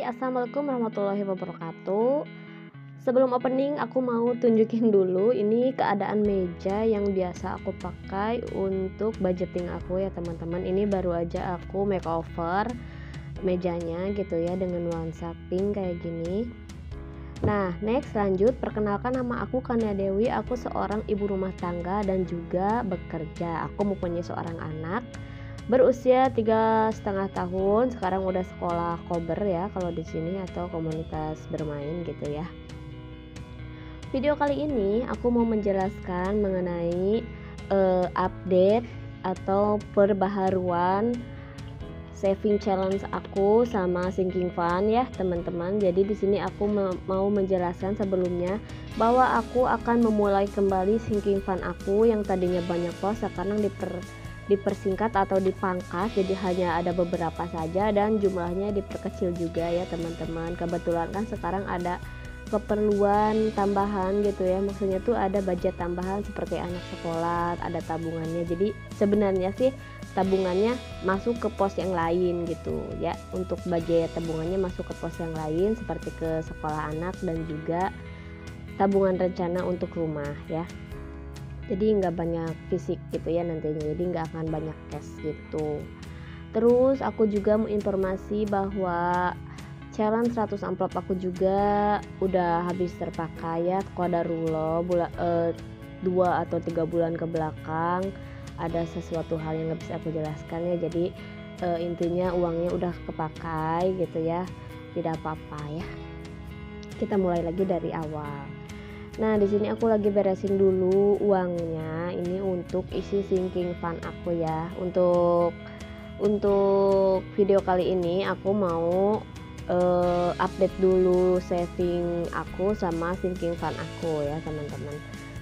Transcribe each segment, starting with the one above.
Assalamualaikum warahmatullahi wabarakatuh. Sebelum opening, aku mau tunjukin dulu ini keadaan meja yang biasa aku pakai untuk budgeting aku ya teman-teman. Ini baru aja aku makeover mejanya gitu ya dengan nuansa pink kayak gini. Nah, next lanjut, perkenalkan nama aku Kania Dewi. Aku seorang ibu rumah tangga dan juga bekerja. Aku mempunyai seorang anak berusia 3,5 tahun. Sekarang udah sekolah kober ya kalau di sini, atau komunitas bermain gitu ya. Video kali ini aku mau menjelaskan mengenai update atau perbaharuan saving challenge aku sama sinking fund ya teman-teman. Jadi di sini aku mau menjelaskan sebelumnya bahwa aku akan memulai kembali sinking fund aku yang tadinya banyak pos, sekarang dipersingkat atau dipangkas jadi hanya ada beberapa saja, dan jumlahnya diperkecil juga ya teman-teman. Kebetulan kan sekarang ada keperluan tambahan gitu ya, maksudnya tuh ada budget tambahan seperti anak sekolah, ada tabungannya. Jadi sebenarnya sih tabungannya masuk ke pos yang lain gitu ya, untuk budget tabungannya masuk ke pos yang lain seperti ke sekolah anak dan juga tabungan rencana untuk rumah ya. Jadi nggak banyak fisik gitu ya nantinya, jadi nggak akan banyak cash gitu. Terus aku juga mau informasi bahwa challenge 100 amplop aku juga udah habis terpakai ya, qadarullah. 2 atau 3 bulan ke belakang ada sesuatu hal yang nggak bisa aku jelaskan ya. Jadi intinya uangnya udah kepakai gitu ya, tidak apa-apa ya. Kita mulai lagi dari awal. Nah, di sini aku lagi beresin dulu uangnya. Ini untuk isi sinking fund aku ya. Untuk video kali ini aku mau update dulu saving aku sama sinking fund aku ya teman-teman.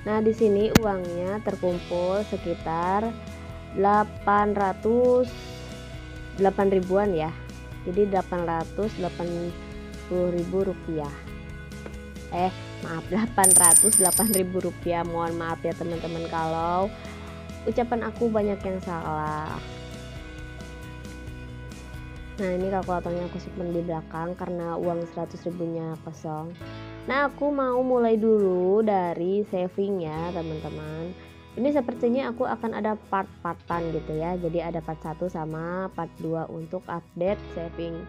Nah, di sini uangnya terkumpul sekitar 8 ribuan ya. Jadi 880.000 rupiah. 808.000 rupiah. Mohon maaf ya teman-teman kalau ucapan aku banyak yang salah. Nah, ini kalkulatornya aku simpan di belakang karena uang 100 ribunya kosong. Nah, aku mau mulai dulu dari saving ya teman-teman. Ini sepertinya aku akan ada part-partan gitu ya. Jadi ada part 1 sama part 2 untuk update saving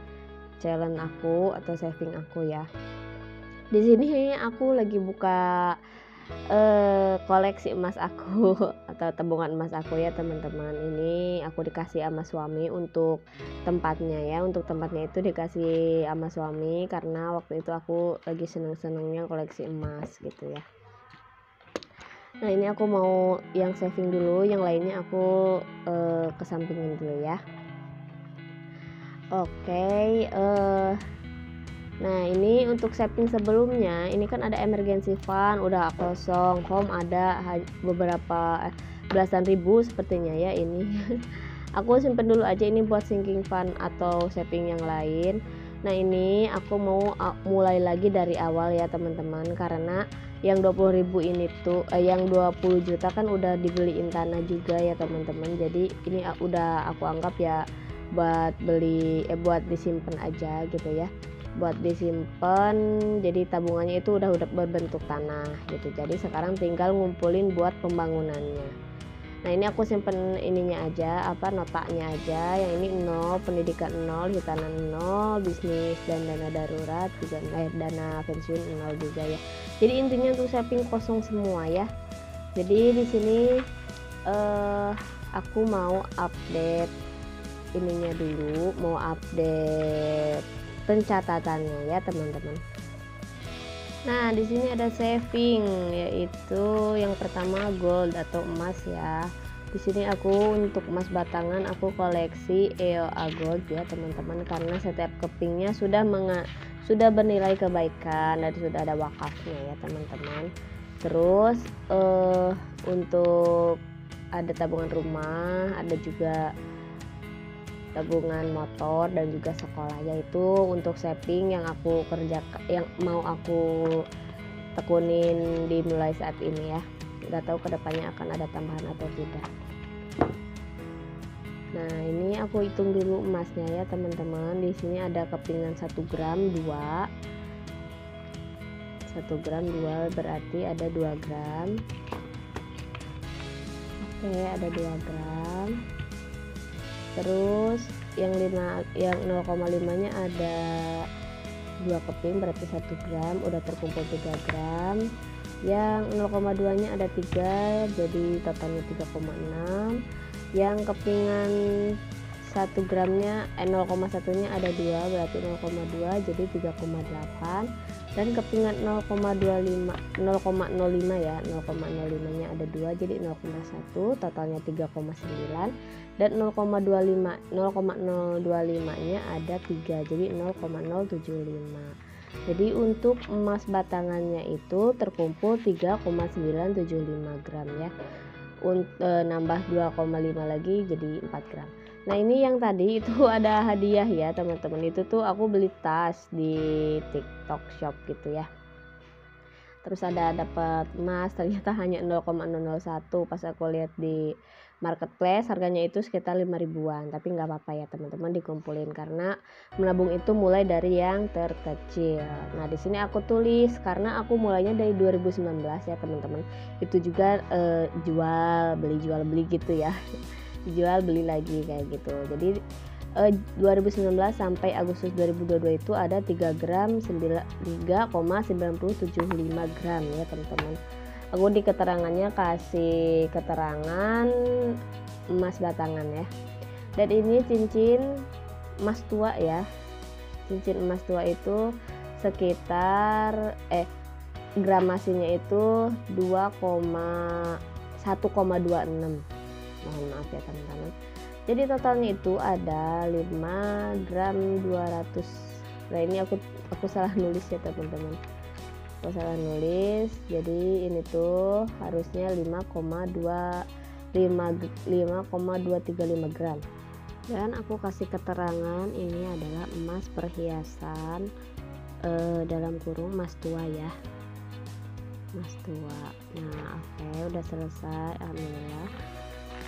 challenge aku atau saving aku ya. Di sini aku lagi buka koleksi emas aku atau tabungan emas aku ya teman-teman. Ini aku dikasih sama suami untuk tempatnya ya. Untuk tempatnya itu dikasih sama suami karena waktu itu aku lagi seneng-senengnya koleksi emas gitu ya. Nah, ini aku mau yang saving dulu, yang lainnya aku kesampingin dulu ya. Oke, nah ini untuk saving sebelumnya, ini kan ada emergency fund udah kosong, home ada beberapa belasan ribu sepertinya ya ini. Aku simpen dulu aja ini buat sinking fund atau saving yang lain. Nah, ini aku mau mulai lagi dari awal ya teman-teman, karena yang 20.000 ini tuh yang 20 juta kan udah dibeliin tanah juga ya teman-teman. Jadi ini udah aku anggap ya buat buat disimpan aja gitu ya, buat disimpan. Jadi tabungannya itu udah berbentuk tanah gitu. Jadi sekarang tinggal ngumpulin buat pembangunannya. Nah, ini aku simpen ininya aja, notanya aja. Yang ini 0, pendidikan 0, hitanan 0, bisnis dan dana darurat juga, dana pensiun 0 juga ya. Jadi intinya untuk saving kosong semua ya. Jadi di sini aku mau update ininya dulu, mau update pencatatannya ya teman-teman. Nah, di sini ada saving, yaitu yang pertama gold atau emas ya. Di sini aku untuk emas batangan aku koleksi EOA Gold ya teman-teman, karena setiap kepingnya sudah bernilai kebaikan dan sudah ada wakafnya ya teman-teman. Terus untuk ada tabungan rumah, ada juga tabungan motor dan juga sekolah, yaitu untuk saving yang aku kerjakan, yang mau aku tekunin dimulai saat ini ya. Nggak tahu kedepannya akan ada tambahan atau tidak. Nah, ini aku hitung dulu emasnya ya teman-teman. Di sini ada kepingan 1 gram 2. 1 gram 2 berarti ada 2 gram. Oke, ada 2 gram. Terus yang 0,5-nya ada 2 keping berarti 1 gram, udah terkumpul 3 gram. Yang 0,2-nya ada 3, jadi totalnya 3,6. Yang kepingan 1 gramnya 0,1-nya ada 2 berarti 0,2 jadi 3,8. Dan kepingan 0,05 ya, 0,05-nya ada 2 jadi 0,1, totalnya 3,9. Dan 0,25-nya ada 3 jadi 0,075. Jadi untuk emas batangannya itu terkumpul 3,975 gram ya. Nambah 2,5 lagi jadi 4 gram. Nah, ini yang tadi itu ada hadiah ya teman-teman. Itu tuh aku beli tas di TikTok Shop gitu ya. Terus ada dapat emas, ternyata hanya 0,001. Pas aku lihat di marketplace harganya itu sekitar 5 ribuan, tapi nggak apa-apa ya teman-teman, dikumpulin karena menabung itu mulai dari yang terkecil. Nah, di sini aku tulis karena aku mulainya dari 2019 ya teman-teman. Itu juga jual beli gitu ya. Jual beli lagi kayak gitu. Jadi 2019 sampai Agustus 2022 itu ada 3,975 gram ya teman-teman. Aku di keterangannya kasih keterangan emas batangan ya. Dan ini cincin emas tua ya. Cincin emas tua itu sekitar gramasinya itu 1,26. Mohon maaf ya teman-teman. Jadi totalnya itu ada 5 gram 200. Nah, ini aku salah nulis ya teman-teman. Aku salah nulis. Jadi ini tuh harusnya 5,235 gram. Dan aku kasih keterangan ini adalah emas perhiasan dalam kurung emas tua ya. Emas tua. Nah, oke, udah selesai. Alhamdulillah.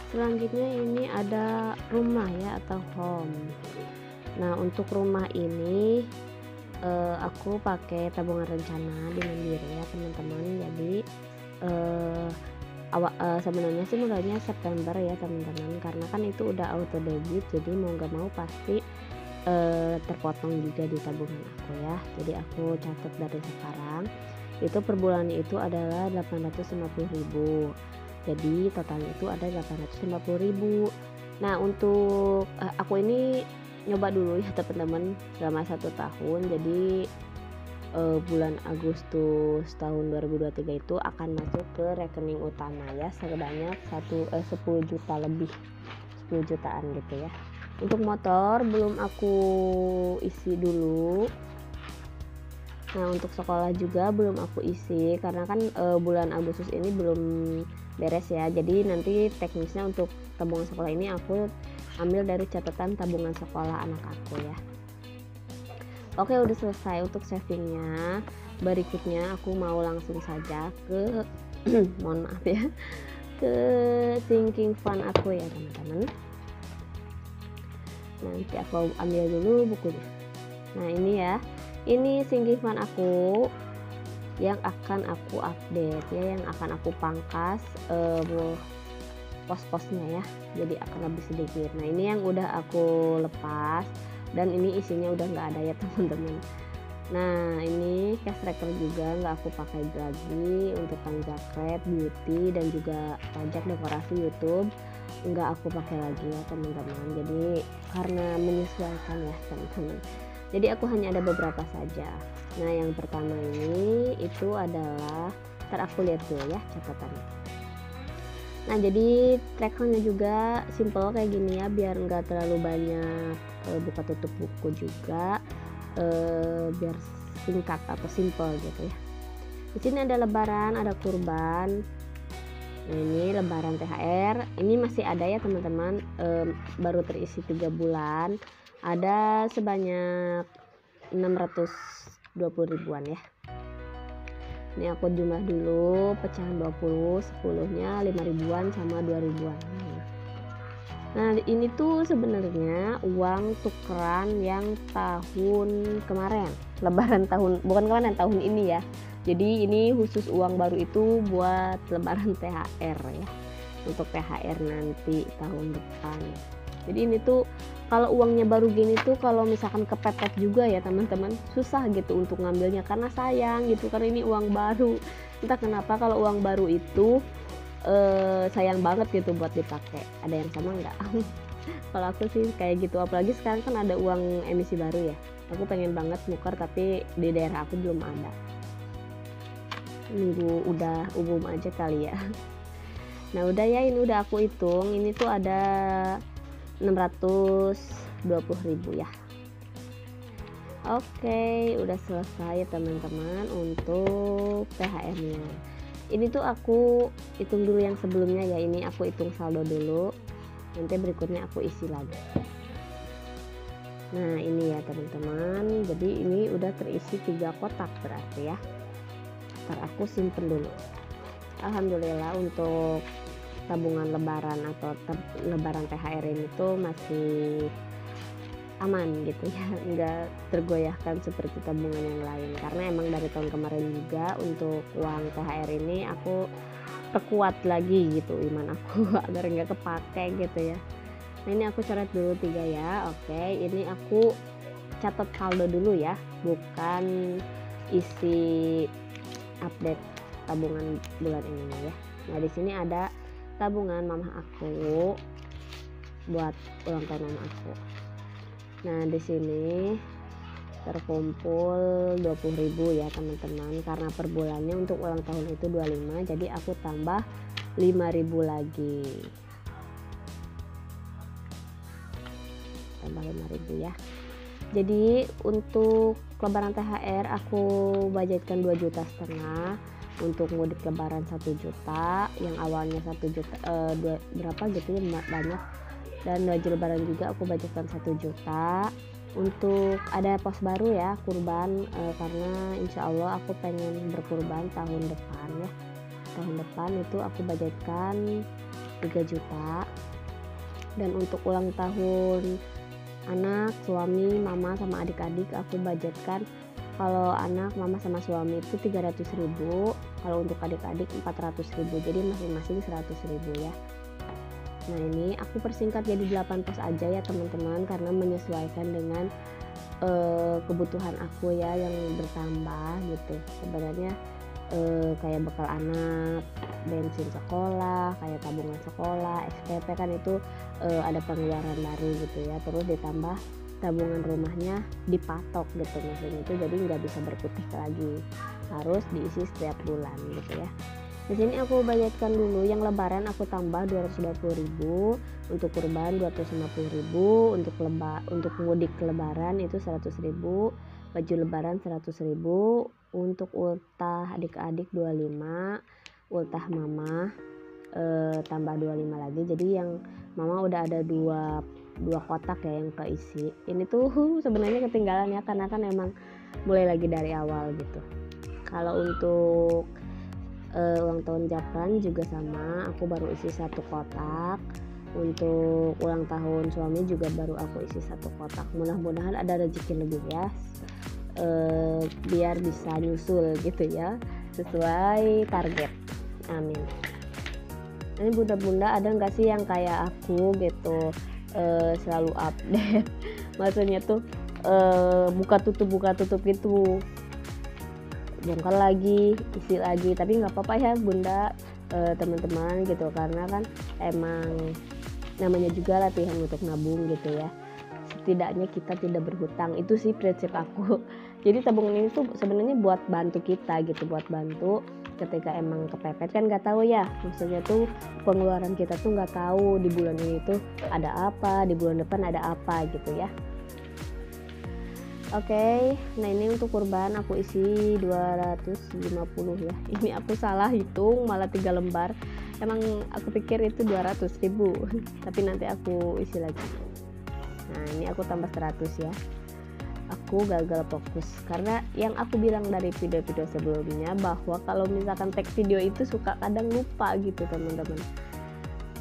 Selanjutnya ini ada rumah ya atau home. Nah, untuk rumah ini aku pakai tabungan rencana di Mandiri ya teman-teman. Jadi sebenarnya sih mulainya September ya teman-teman, karena kan itu udah auto debit, jadi mau gak mau pasti terpotong juga di tabungan aku ya. Jadi aku catat dari sekarang itu per bulannya itu adalah 850.000. Jadi totalnya itu ada 850.000. Nah, untuk aku ini nyoba dulu ya teman-teman selama 1 tahun. Jadi bulan Agustus tahun 2023 itu akan masuk ke rekening utama ya sebanyak 10 juta lebih, 10 jutaan gitu ya. Untuk motor belum aku isi dulu. Nah, untuk sekolah juga belum aku isi karena kan bulan Agustus ini belum beres ya. Jadi nanti teknisnya untuk tabungan sekolah ini aku ambil dari catatan tabungan sekolah anak aku ya. Oke, udah selesai untuk savingnya. Berikutnya aku mau langsung saja ke mohon maaf ya, ke sinking fund aku ya teman-teman. Nanti aku ambil dulu bukunya. Nah, ini ya, ini sinking fund aku yang akan aku update ya, yang akan aku pangkas pos-posnya ya, jadi akan lebih sedikit. Nah, ini yang udah aku lepas dan ini isinya udah nggak ada ya teman-teman. Nah, ini cash tracker juga nggak aku pakai lagi. Untuk pajak rap, beauty dan juga pajak dekorasi YouTube nggak aku pakai lagi ya teman-teman. Jadi karena menyesuaikan ya teman-teman, jadi aku hanya ada beberapa saja. Nah, yang pertama ini itu adalah, ntar aku lihat dulu ya catatannya. Nah, jadi trackernya juga simple kayak gini ya, biar nggak terlalu banyak buka tutup buku juga, biar singkat atau simple gitu ya. Di sini ada lebaran, ada kurban. Nah, ini lebaran THR, ini masih ada ya teman-teman, baru terisi 3 bulan, ada sebanyak 620 ribuan ya. Ini aku jumlah dulu pecahan 20, 10-nya 5 ribuan sama 2 ribuan. Nah, ini tuh sebenarnya uang tukeran yang tahun kemarin, lebaran tahun bukan kemarin, tahun ini ya. Jadi ini khusus uang baru itu buat lebaran THR ya, untuk THR nanti tahun depan. Jadi ini tuh kalau uangnya baru gini tuh kalau misalkan kepepet juga ya teman-teman, susah gitu untuk ngambilnya karena sayang gitu, karena ini uang baru. Entah kenapa kalau uang baru itu sayang banget gitu buat dipakai. Ada yang sama nggak? Kalau aku sih kayak gitu, apalagi sekarang kan ada uang emisi baru ya. Aku pengen banget nuker tapi di daerah aku belum ada. Nunggu udah umum aja kali ya. Nah udah ya, ini udah aku hitung, ini tuh ada 620.000 ya. Oke, udah selesai teman-teman untuk THR-nya. Ini tuh aku hitung dulu yang sebelumnya ya, ini aku hitung saldo dulu, nanti berikutnya aku isi lagi. Nah ini ya teman-teman, jadi ini udah terisi 3 kotak berarti ya. Ntar aku simpen dulu. Alhamdulillah untuk tabungan lebaran atau lebaran THR ini tuh masih aman gitu ya, nggak tergoyahkan seperti tabungan yang lain, karena emang dari tahun kemarin juga untuk uang THR ini aku perkuat lagi gitu iman aku agar nggak kepake gitu ya. Nah ini aku coret dulu 3 ya. Oke, ini aku catat saldo dulu ya, bukan isi update tabungan bulan ini ya. Nah di sini ada tabungan mama aku buat ulang tahun mama aku. Nah di sini terkumpul 20.000 ya teman-teman, karena per bulannya untuk ulang tahun itu 25, jadi aku tambah 5.000 lagi, tambah 5.000 ya. Jadi untuk lebaran THR aku budgetkan 2,5 juta, untuk mudik lebaran 1 juta, yang awalnya 1 juta berapa gitu ya, banyak. Dan baju lebaran juga aku budgetkan 1 juta. Untuk ada pos baru ya, kurban, karena insya Allah aku pengen berkurban tahun depan ya. Tahun depan itu aku budgetkan 3 juta. Dan untuk ulang tahun anak, suami, mama sama adik-adik aku budgetkan, kalau anak, mama sama suami itu 300.000, kalau untuk adik-adik 400.000, jadi masing-masing 100.000 ya. Nah ini aku persingkat jadi 8 pos aja ya teman-teman, karena menyesuaikan dengan kebutuhan aku ya yang bertambah gitu. Sebenarnya kayak bekal anak, bensin sekolah, kayak tabungan sekolah, SPP kan itu ada pengeluaran baru gitu ya. Terus ditambah tabungan rumahnya dipatok gitu, maksudnya itu jadi nggak bisa berkutik lagi, harus diisi setiap bulan gitu ya. Di sini aku budgetkan dulu yang lebaran aku tambah 220.000, untuk kurban 250.000, untuk mudik lebaran itu 100.000, baju lebaran 100.000, untuk ultah adik-adik 25, ultah mama tambah 25 lagi. Jadi yang mama udah ada dua kotak ya yang keisi. Ini tuh sebenarnya ketinggalan ya, karena kan emang mulai lagi dari awal gitu. Kalau untuk ulang tahun Japran juga sama, aku baru isi 1 kotak. Untuk ulang tahun suami juga baru aku isi 1 kotak. Mudah-mudahan ada rezeki lebih ya, biar bisa nyusul gitu ya, sesuai target. Amin. Ini bunda-bunda ada nggak sih yang kayak aku gitu, selalu update maksudnya tuh buka tutup gitu, bongkar lagi, isi lagi, tapi nggak apa-apa ya bunda, teman-teman gitu, karena kan emang namanya juga latihan untuk nabung gitu ya, setidaknya kita tidak berhutang, itu sih prinsip aku. Jadi tabungan ini tuh sebenarnya buat bantu kita gitu, buat bantu ketika emang kepepet, kan nggak tahu ya, maksudnya tuh pengeluaran kita tuh nggak tahu di bulan ini tuh ada apa, di bulan depan ada apa gitu ya. Oke, nah ini untuk kurban aku isi 250 ya. Ini aku salah hitung, malah 3 lembar. Emang aku pikir itu 200.000, tapi nanti aku isi lagi. Nah ini aku tambah 100 ya. Aku gagal fokus, karena yang aku bilang dari video-video sebelumnya, bahwa kalau misalkan tag video itu suka kadang lupa gitu teman-teman.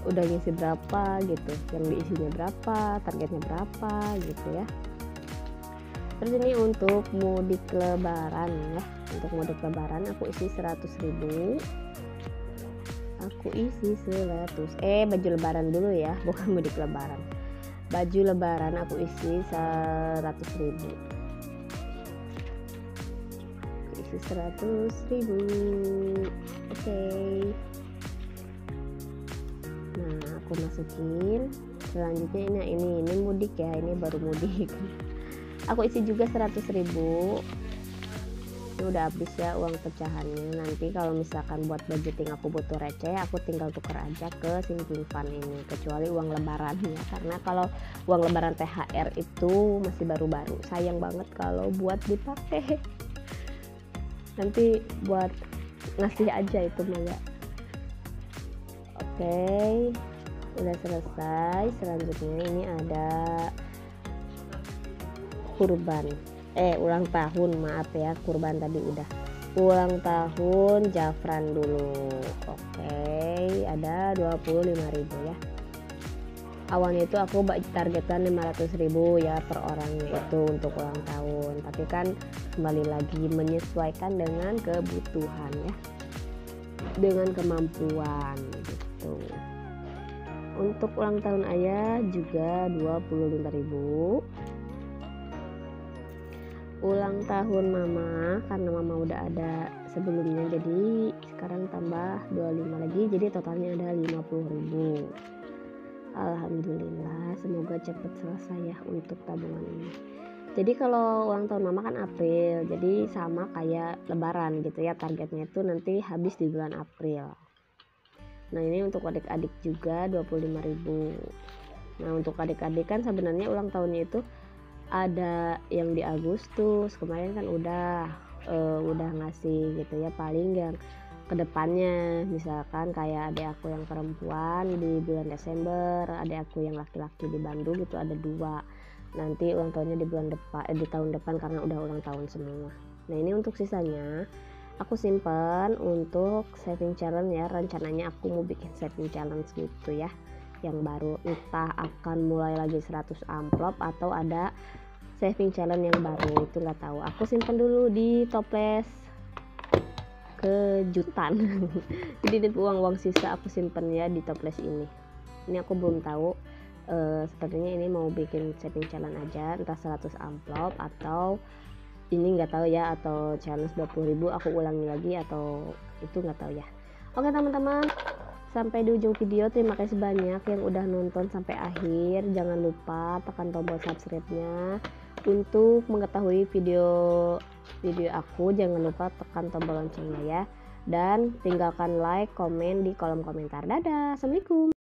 udah ngisi berapa gitu, yang diisinya berapa, targetnya berapa gitu ya. Terus ini untuk mudik lebaran ya, untuk mudik lebaran aku isi 100.000, aku isi 100 baju lebaran dulu ya, bukan mudik lebaran. Baju lebaran aku isi 100.000, isi 100.000. Oke. Nah aku masukin. Selanjutnya ini mudik ya, ini baru mudik. Aku isi juga 100.000. Ini udah habis ya uang pecahannya. Nanti kalau misalkan buat budgeting aku butuh receh, aku tinggal tuker aja ke sinking fund ini, kecuali uang lebaran ya, karena kalau uang lebaran THR itu masih baru-baru, sayang banget kalau buat dipakai. Nanti buat ngasih aja itu Maya. Oke, udah selesai. Selanjutnya ini ada kurban, ulang tahun, maaf ya, kurban tadi udah. Ulang tahun Jafran dulu. Oke, ada 25.000 ya. Awalnya itu aku targetan 500.000 ya per orangnya itu untuk ulang tahun, tapi kan kembali lagi menyesuaikan dengan kebutuhan ya, dengan kemampuan gitu. Untuk ulang tahun ayah juga 25.000. Ulang tahun mama, karena mama udah ada sebelumnya, jadi sekarang tambah 25 lagi, jadi totalnya ada 50.000. Alhamdulillah, semoga cepat selesai ya untuk tabungan ini. Jadi kalau ulang tahun mama kan April, jadi sama kayak lebaran gitu ya, targetnya itu nanti habis di bulan April. Nah ini untuk adik-adik juga 25.000. Nah untuk adik-adik kan sebenarnya ulang tahunnya itu ada yang di Agustus kemarin kan udah ngasih gitu ya, paling yang kedepannya misalkan kayak adik aku yang perempuan di bulan Desember, adik aku yang laki-laki di Bandung gitu ada 2, nanti ulang tahunnya di bulan depan, di tahun depan karena udah ulang tahun semua. Nah ini untuk sisanya aku simpan untuk saving challenge ya, rencananya aku mau bikin saving challenge gitu ya yang baru, entah akan mulai lagi 100 amplop atau ada saving challenge yang baru, itu nggak tahu. Aku simpan dulu di toples kejutan. Jadi uang sisa aku simpan ya di toples ini aku belum tahu, sepertinya ini mau bikin saving challenge aja, entah 100 amplop atau ini nggak tahu ya, atau challenge 20.000 aku ulangi lagi atau itu nggak tahu ya. Oke teman-teman, sampai di ujung video, terima kasih banyak yang udah nonton sampai akhir. Jangan lupa tekan tombol subscribe-nya untuk mengetahui video aku. Jangan lupa tekan tombol loncengnya ya, dan tinggalkan like, komen di kolom komentar. Dadah, assalamualaikum.